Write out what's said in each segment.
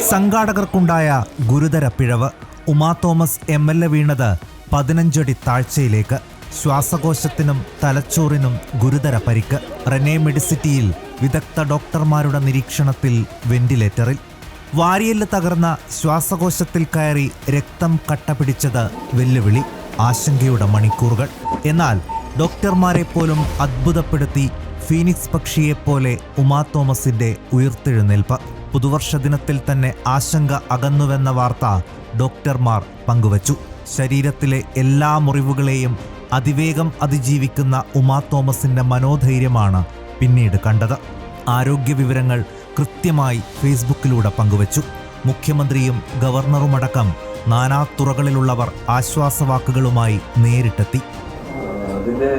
സംഘാടകർക്കുണ്ടായ ഗുരുതര പിഴവ്. Uma Thomas MLA വീണത് 15 അടി താഴ്ചയിലേക്ക്. ശ്വാസകോശത്തിനും തലച്ചോറിനും ഗുരുതര പരിക്ക്. റെനെ മെഡിസിറ്റിയിൽ വിദഗ്ധ ഡോക്ടർമാരുടെ നിരീക്ഷണത്തിൽ വെന്റിലേറ്ററിൽ. വാരിയെല്ല് തകർന്ന ശ്വാസകോശത്തിൽ കയറി രക്തം കട്ടപിടിച്ചത് വെല്ലുവിളി. ആശങ്കയുടെ മണിക്കൂറുകൾ. എന്നാൽ ഡോക്ടർമാരെ പോലും അത്ഭുതപ്പെടുത്തി ഫീനിക്സ് പക്ഷിയെപ്പോലെ ഉമാ തോമസിന്റെ ഉയിർത്തെഴുന്നേൽപ്പ്. പുതുവർഷ ദിനത്തിൽ തന്നെ ആശങ്ക അകന്നുവെന്ന വാർത്ത ഡോക്ടർമാർ പങ്കുവച്ചു. ശരീരത്തിലെ എല്ലാ മുറിവുകളെയും അതിവേഗം അതിജീവിക്കുന്ന ഉമാ തോമസിന്റെ മനോധൈര്യമാണ് പിന്നീട് കണ്ടത്. ആരോഗ്യ വിവരങ്ങൾ കൃത്യമായി ഫേസ്ബുക്കിലൂടെ പങ്കുവച്ചു. മുഖ്യമന്ത്രിയും ഗവർണറുമടക്കം നാനാതുറകളിലുള്ളവർ ആശ്വാസവാക്കുകളുമായി നേരിട്ടെത്തി. അതിന്റെ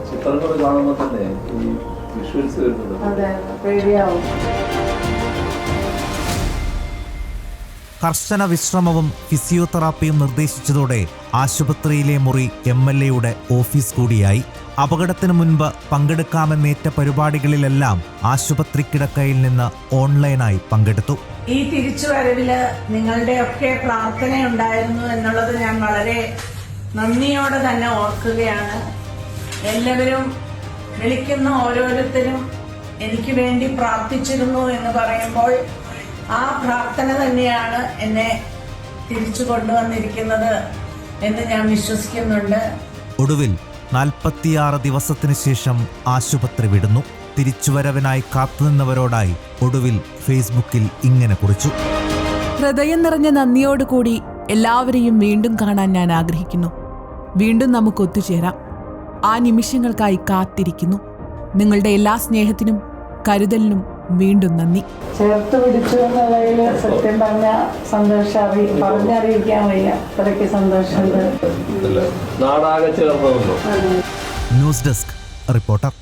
ചിത്രങ്ങൾ കാണുമ്പോൾ തന്നെ ഈ വിഷ്വൽസ് വരുന്നത് കർശന വിശ്രമവും ഫിസിയോതെറാപ്പിയും നിർദ്ദേശിച്ചതോടെ ആശുപത്രിയിലെ മുറി MLAയുടെ ഓഫീസ് കൂടിയായി. അപകടത്തിനു മുൻപ് പങ്കെടുക്കാമെന്നേറ്റ പരിപാടികളിലെല്ലാം ആശുപത്രി കിടക്കയിൽ നിന്ന് ഓൺലൈനായി പങ്കെടുത്തു. ഈ തിരിച്ചുവരവില് നിങ്ങളുടെയൊക്കെ പ്രാർത്ഥനയുണ്ടായിരുന്നു എന്നുള്ളത് ഞാൻ വളരെ നന്ദിയോടെ തന്നെ ഓർക്കുകയാണ്. എല്ലാവരും വിളിക്കുന്ന ഓരോരുത്തരും എനിക്ക് വേണ്ടി പ്രാർത്ഥിച്ചിരുന്നു എന്ന് പറയുമ്പോൾ ആ പ്രാർത്ഥന തന്നെയാണ് എന്നെ തിരിച്ചു കൊണ്ടുവന്നിരിക്കുന്നത് എന്ന് ഞാൻ വിശ്വസിക്കുന്നുണ്ട്. ഒടുവിൽ 46 ദിവസത്തിനു ശേഷം ആശുപത്രി വിടുന്നു. തിരിച്ചുവരവിനായി കാത്തുനിന്നവരോടായി ഒടുവിൽ ഫേസ്ബുക്കിൽ ഇങ്ങനെ കുറിച്ചു: ഹൃദയം നിറഞ്ഞ നന്ദിയോടുകൂടി എല്ലാവരെയും വീണ്ടും കാണാൻ ഞാൻ ആഗ്രഹിക്കുന്നു. വീണ്ടും നമുക്ക് ഒത്തുചേരാം. ആ നിമിഷങ്ങൾക്കായി കാത്തിരിക്കുന്നു. നിങ്ങളുടെ എല്ലാ സ്നേഹത്തിനും കരുതലിനും വീണ്ടും നന്ദി. ചേർത്ത് പിടിച്ചു എന്നുള്ളതിൽ സത്യം പറഞ്ഞ സന്തോഷം പറഞ്ഞറിയിക്കാൻ വയ്യ. അത്രയ്ക്ക് സന്തോഷമുണ്ട്. നാടാകെ ചേർന്നതുണ്ടോ? News desk reporter.